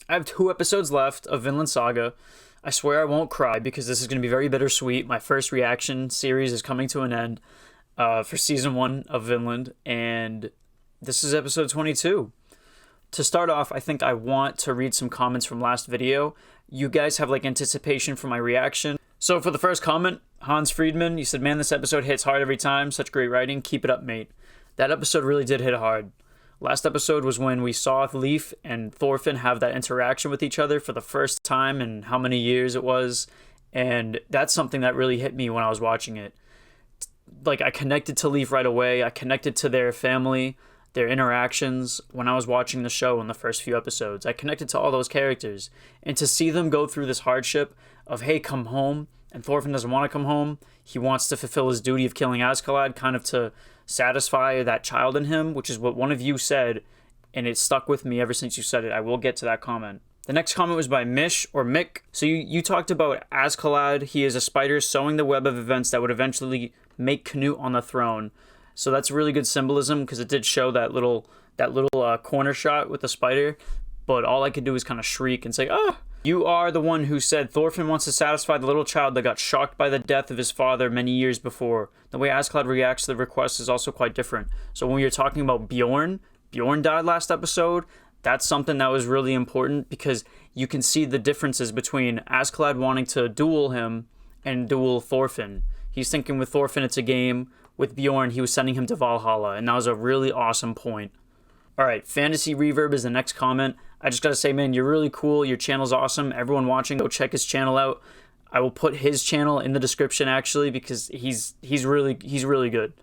I have 2 episodes left of Vinland Saga. I swear I won't cry because this is going to be very bittersweet. My first reaction series is coming to an end for season 1 of Vinland, and this is episode 22. To start off, I think I want to read some comments from last video. You guys have like anticipation for my reaction. So for the first comment, Hans Friedman, you said, "Man, this episode hits hard every time. Such great writing. Keep it up, mate." That episode really did hit hard. Last episode was when we saw Leif and Thorfinn have that interaction with each other for the first time in how many years it was. And that's something that really hit me when I was watching it. Like, I connected to Leif right away. I connected to their family, their interactions when I was watching the show in the first few episodes. I connected to all those characters. And to see them go through this hardship of, hey, come home, and Thorfinn doesn't want to come home. He wants to fulfill his duty of killing Askeladd, kind of to satisfy that child in him, which is what one of you said, and it stuck with me ever since you said it. I will get to that comment. The next comment was by Mish or Mick. So you talked about Askeladd. He is a spider sewing the web of events that would eventually make Canute on the throne. So that's really good symbolism because it did show that little corner shot with the spider. But all I could do is kind of shriek and say, "Ah!" You are the one who said Thorfinn wants to satisfy the little child that got shocked by the death of his father many years before. The way Askeladd reacts to the request is also quite different. So when you're talking about Bjorn died last episode. That's something that was really important because you can see the differences between Askeladd wanting to duel him and duel Thorfinn. He's thinking with Thorfinn it's a game. With Bjorn, he was sending him to Valhalla, and that was a really awesome point. Alright, Fantasy Reverb is the next comment. I just gotta say, man, you're really cool. Your channel's awesome. Everyone watching, go check his channel out. I will put his channel in the description, actually, because he's really good.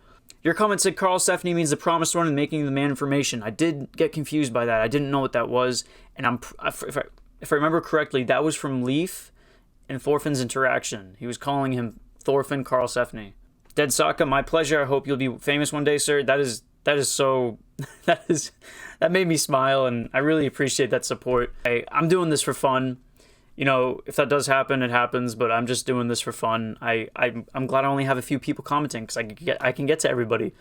Your comment said Karl Stephanie means the promised one and making the man information. I did get confused by that. I didn't know what that was, and if I remember correctly, that was from Leif and Thorfinn's interaction. He was calling him Thorfinn Karl Stephanie. Dead Sokka, my pleasure. I hope you'll be famous one day, sir. That is so that made me smile, and I really appreciate that support. I'm doing this for fun. You know, if that does happen, it happens, but I'm just doing this for fun. I'm glad I only have a few people commenting because I can get to everybody.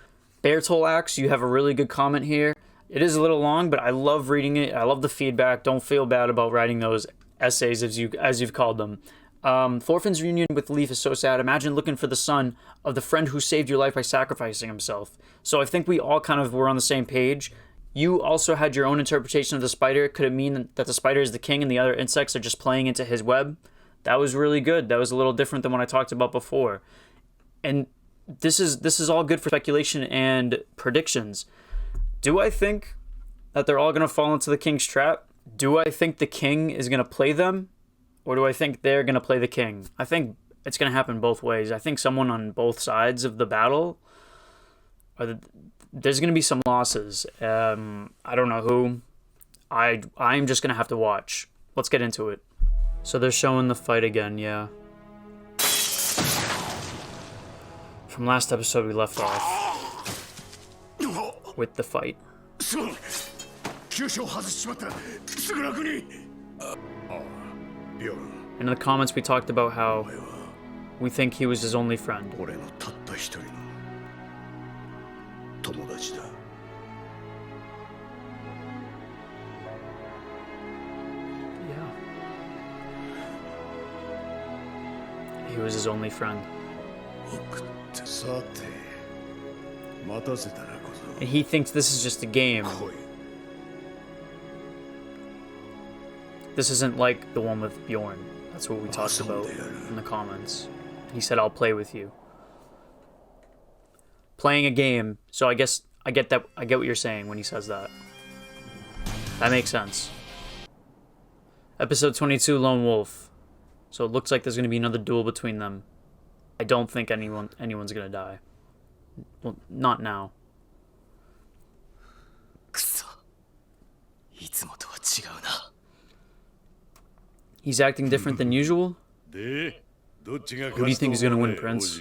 Bertolax, you have a really good comment here. It is a little long, but I love reading it. I love the feedback. Don't feel bad about writing those essays as you've called them. Thorfinn's reunion with Leif is so sad. Imagine looking for the son of the friend who saved your life by sacrificing himself. So I think we all kind of were on the same page. You also had your own interpretation of the spider. Could it mean that the spider is the king and the other insects are just playing into his web? That was really good. That was a little different than what I talked about before. And this is all good for speculation and predictions. Do I think that they're all going to fall into the king's trap? Do I think the king is going to play them? Or do I think they're going to play the king? I think it's going to happen both ways. I think someone on both sides of the battle, there's going to be some losses. I don't know who. I'm just going to have to watch. Let's get into it. So they're showing the fight again, yeah. From last episode we left off with the fight. In the comments we talked about how we think he was his only friend. Yeah. He was his only friend. And he thinks this is just a game. This isn't like the one with Bjorn. That's what we talked about in the comments. He said, "I'll play with you." Playing a game. So I guess I get that. I get what you're saying when he says that. That makes sense. Episode 22, Lone Wolf. So it looks like there's going to be another duel between them. I don't think anyone's going to die. Well, not now. He's acting different than usual? Who do you think is going to win, Prince?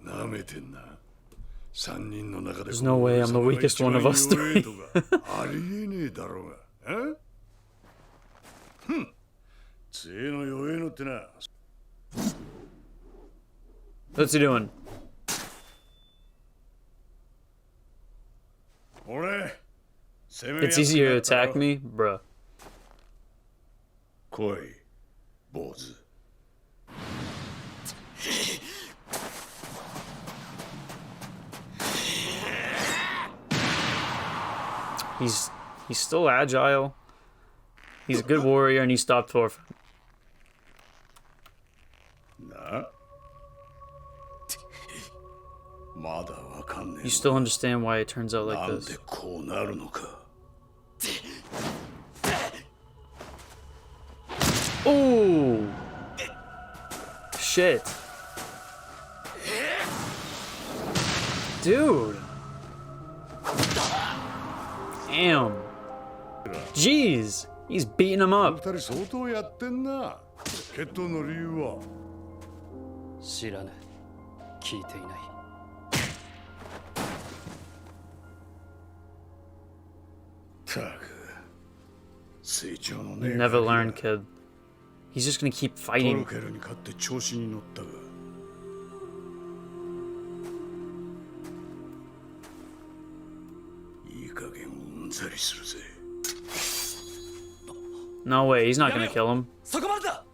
There's no way I'm the weakest one of us three. What's he doing? It's easier to attack me? Bruh. 来い、坊主。He's still agile. He's a good warrior, and he stopped Thorfinn. な。まだわかんねえ。 You still understand why it turns out like なん this? でこうなるのか。 Ooh! Shit. Dude. Damn. Jeez. He's beating him 二 up. 人相当やってんな。決闘の理由は。知らぬ。聞いていない。たく。成長の You ねえ。 never learn, kid. He's just gonna keep ト fighting. ルケルに勝って調子に乗ったが。いい加減うんざりするぜ。 No way, he's not gonna kill him. そこまでだ。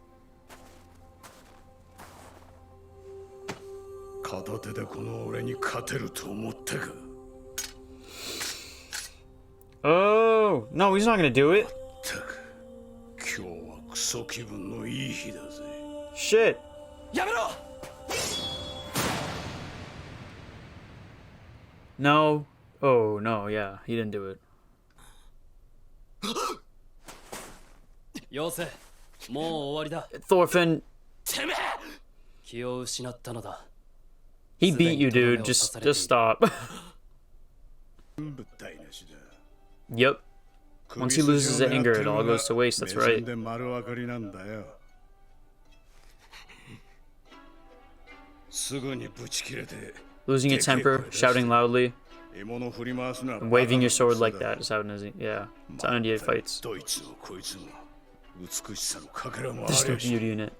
片手でこの俺に勝てると思ったか。 Oh, no, he's not gonna do it. たく。今日はクソ気分のいい日だぜ。 Shit. やめろ。 No. Oh, no, yeah, he didn't do it. よせ。もう終わりだ。 Thorfinn, てめえ。気を失ったのだ。 he beat you, dude. Just stop. 物体なしだ。 Yep. Once he loses the anger, it all goes to waste. That's right. で丸分かりなんだよ。すぐにぶち切れて。 Losing your temper, shouting loudly, 獲物振り回すな。 and waving your sword like that is how yeah, it's how India fights. どいつもこいつも美しさのかけらもあ There's る no し。 beauty in it.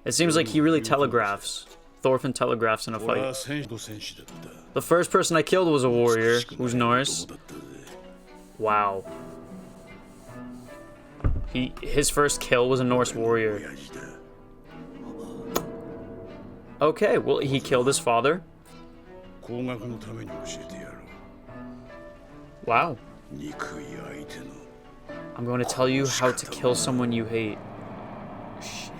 It seems like he really telegraphs. Thorfinn telegraphs in a 俺は fight. 戦士だった。 The first person I killed was a warrior who's Norse. だったぜ。 Wow. His first kill was a Norse warrior. 親父だ。 Okay, well, he killed his father. 工学のために教えてやろ Wow. う。憎い相手の。 I'm going to tell you how to kill someone you hate. Shit.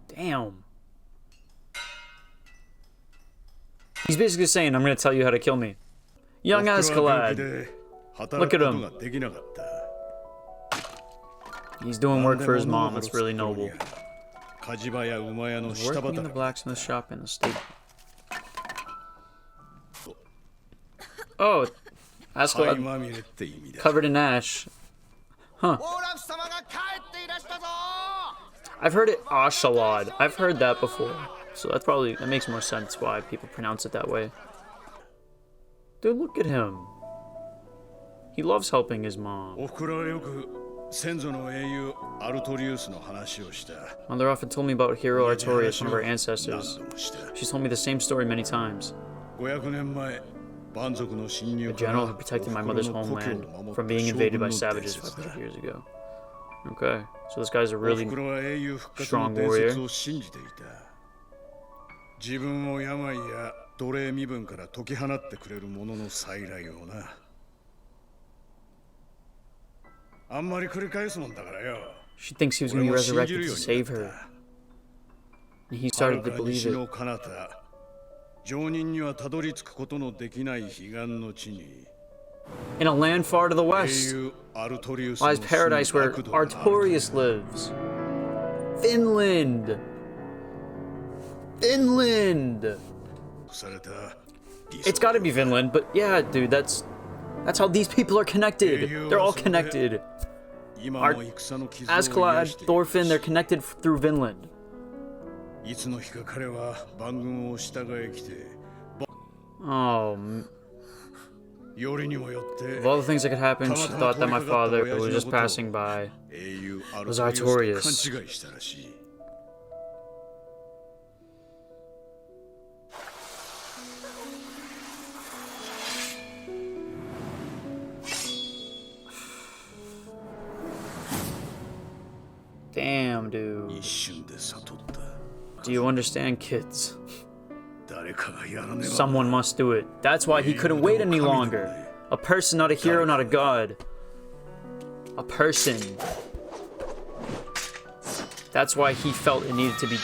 Damn. He's basically saying, I'm going to tell you how to kill me. Young Askeladd. Look at him. He's doing work for his mom. That's really noble. He's working in the blacksmith shop in the stable. Oh, Askeladd covered in ash. Huh. I've heard it Askeladd. I've heard that before. So that makes more sense why people pronounce it that way. Dude, look at him. He loves helping his mom. Mother often told me about hero Artorias, one of our ancestors. She's told me the same story many times. A general who protected my mother's homeland from being invaded by savages 500 years ago. Okay, so this guy's a really strong warrior. 自分を病や奴隷身分から解き放ってくれる者の再来をな。あんまり繰り返すもんだからよ。 She thinks he was going to be resurrected to save her. And he started to believe it. 常人にはたどり着くことのできない彼岸の地に In a land far to the west lies paradise where Artorias lives. Vinland! Vinland! It's gotta be Vinland, but yeah, dude, that's how these people are connected. They're all connected. Askeladd, Thorfinn, they're connected through Vinland. いつの日か彼は番軍を従え来て Oh, よりにもよって of all the things that could happen, she thought that my father, who was just passing by, was Artorias. 勘違いしたらしい。Damn, dude. 一瞬で悟った。 Do you understand, kids? 誰かがやらねば。 Someone must do it. That's why he couldn't wait any longer. A person, not a hero, not a god. A person. That's why he felt it needed to be.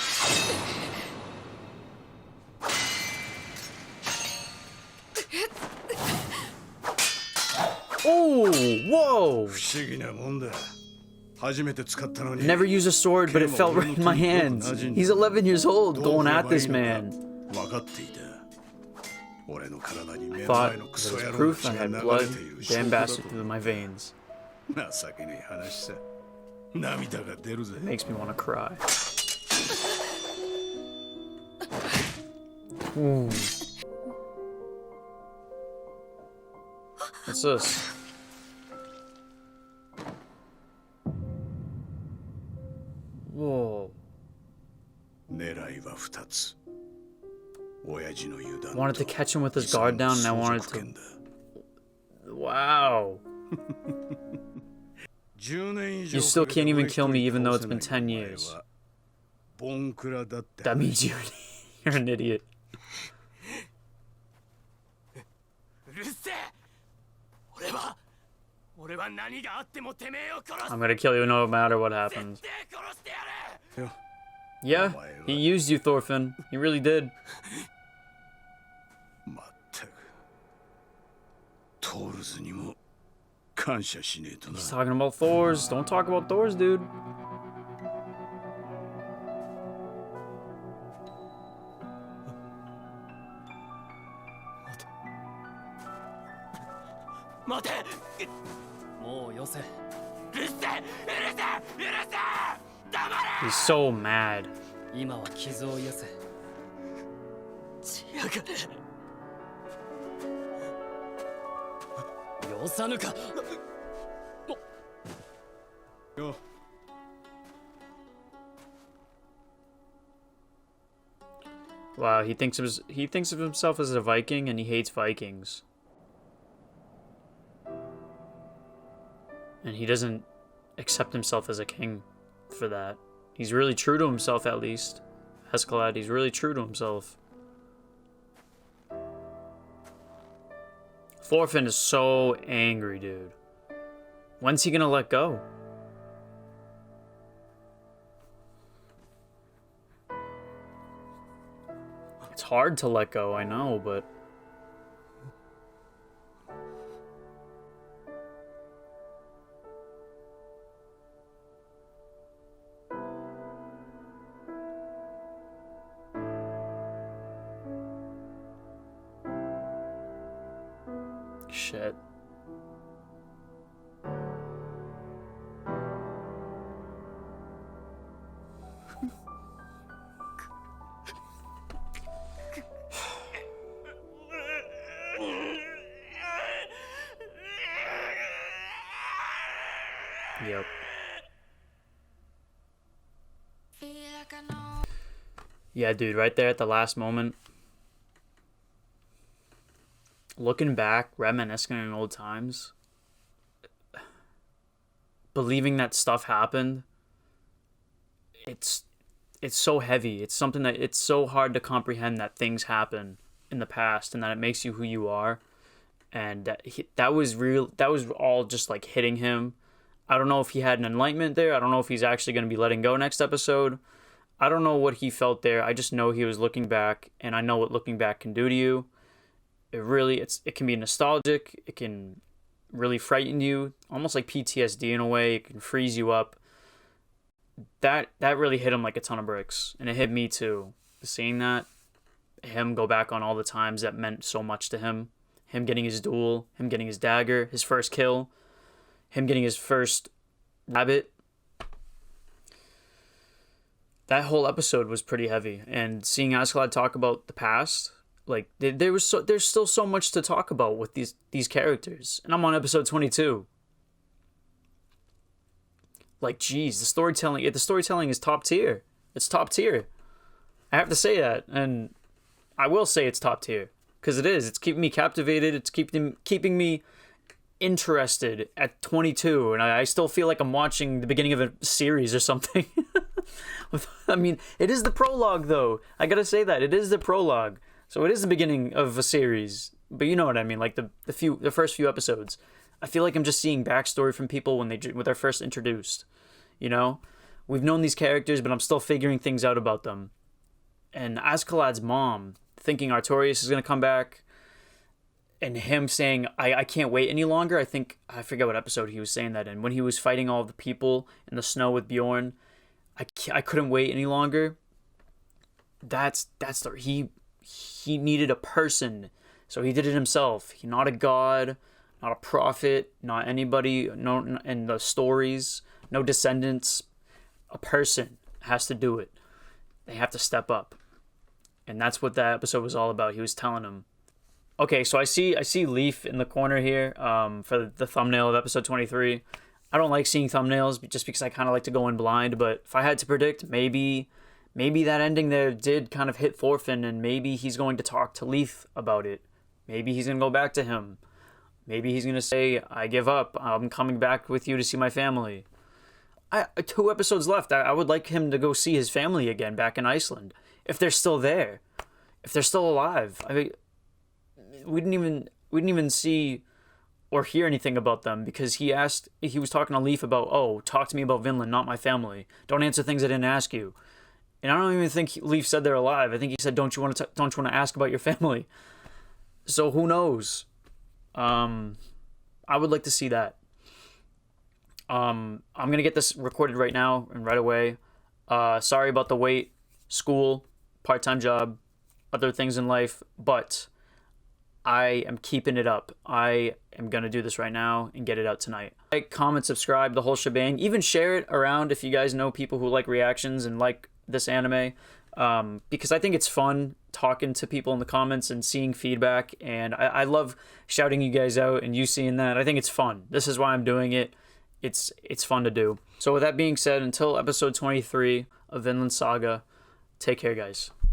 Oh, whoa! 不思議なもんだ。初めて使ったのに。 Never used a sword, but it felt right in my hands. He's 11 years old, going at this man. 分かっていた。俺の体に目 I の thought 前 it のク was ソ野郎の proof 血 I が had 流 blood れている証 damn 拠だ bastard と。 through my veins. 情けねえ話さ。涙が出るぜ。 Makes me want to cry. Ooh. What's this? Whoa. 狙いは2つ。親父の油断 Wanted to catch him with his guard down, and I wanted to. Wow. You still can't even kill me, even though it's been 10 years. That means you're an idiot. I'm gonna kill you no matter what happens. Yeah, he used you, Thorfinn. He really did. まったくトールズにも感謝しねえとな。 He's talking about Thors. Don't talk about Thors, dude. He's so mad. 今は傷を癒せ。よさぬか。 よ Wow, he thinks of himself as a Viking, and he hates Vikings. And he doesn't accept himself as a king for that. He's really true to himself, at least. Askeladd, he's really true to himself. Thorfinn is so angry, dude. When's he gonna let go? It's hard to let go, I know, but... Shit. Yep. Yeah, dude, right there at the last moment. Looking back, reminiscing on old times, believing that stuff happened, it's so heavy. It's something that it's so hard to comprehend that things happen in the past and that it makes you who you are. And that was real. That was all just like hitting him. I don't know if he had an enlightenment there. I don't know if he's actually going to be letting go next episode. I don't know what he felt there. I just know he was looking back, and I know what looking back can do to you. It can be nostalgic. It can really frighten you, almost like PTSD in a way. It can freeze you up. That really hit him like a ton of bricks, and it hit me too. Seeing that, him go back on all the times that meant so much to him. Him getting his duel, him getting his dagger, his first kill, him getting his first rabbit. That whole episode was pretty heavy, and seeing Askeladd talk about the past. Like there's still so much to talk about with these characters, and I'm on episode 22. Like, geez, the storytelling is top tier. It's top tier. I have to say that, and I will say it's top tier because it is. It's keeping me captivated. It's keeping me interested at 22, and I still feel like I'm watching the beginning of a series or something. I mean, it is the prologue, though. I gotta say that it is the prologue, so it is the beginning of a series. But you know what I mean, like the first few episodes. I feel like I'm just seeing backstory from people when they're first introduced. You know, we've known these characters, but I'm still figuring things out about them. And Askeladd's mom thinking Artorias is gonna come back, and him saying, I can't wait any longer. I forget what episode he was saying that in. When he was fighting all the people in the snow with Bjorn, I couldn't wait any longer. He needed a person, so he did it himself. He's not a god, not a prophet, not anybody, no, in the stories, no descendants. A person has to do it. They have to step up. And that's what that episode was all about. He was telling him. Okay, so I see Leaf in the corner here for the thumbnail of episode 23. I don't like seeing thumbnails just because I kind of like to go in blind, but if I had to predict, maybe that ending there did kind of hit Thorfinn, and maybe he's going to talk to Leaf about it. Maybe he's going to go back to him. Maybe he's going to say, I give up. I'm coming back with you to see my family. 2 episodes left. I would like him to go see his family again back in Iceland. If they're still there. If they're still alive. I mean, we didn't even see or hear anything about them, because he was talking to Leaf about, talk to me about Vinland, not my family. Don't answer things I didn't ask you. And I don't even think Leaf said they're alive. I think he said, don't you want to ask about your family? So who knows? I would like to see that. I'm gonna get this recorded right now and right away. Sorry about the wait. School, part-time job, other things in life, but I am keeping it up. I am going to do this right now and get it out tonight. Like, comment, subscribe, the whole shebang. Even share it around if you guys know people who like reactions and like this anime. Because I think it's fun talking to people in the comments and seeing feedback. And I love shouting you guys out and you seeing that. I think it's fun. This is why I'm doing it. It's fun to do. So with that being said, until episode 23 of Vinland Saga, take care, guys.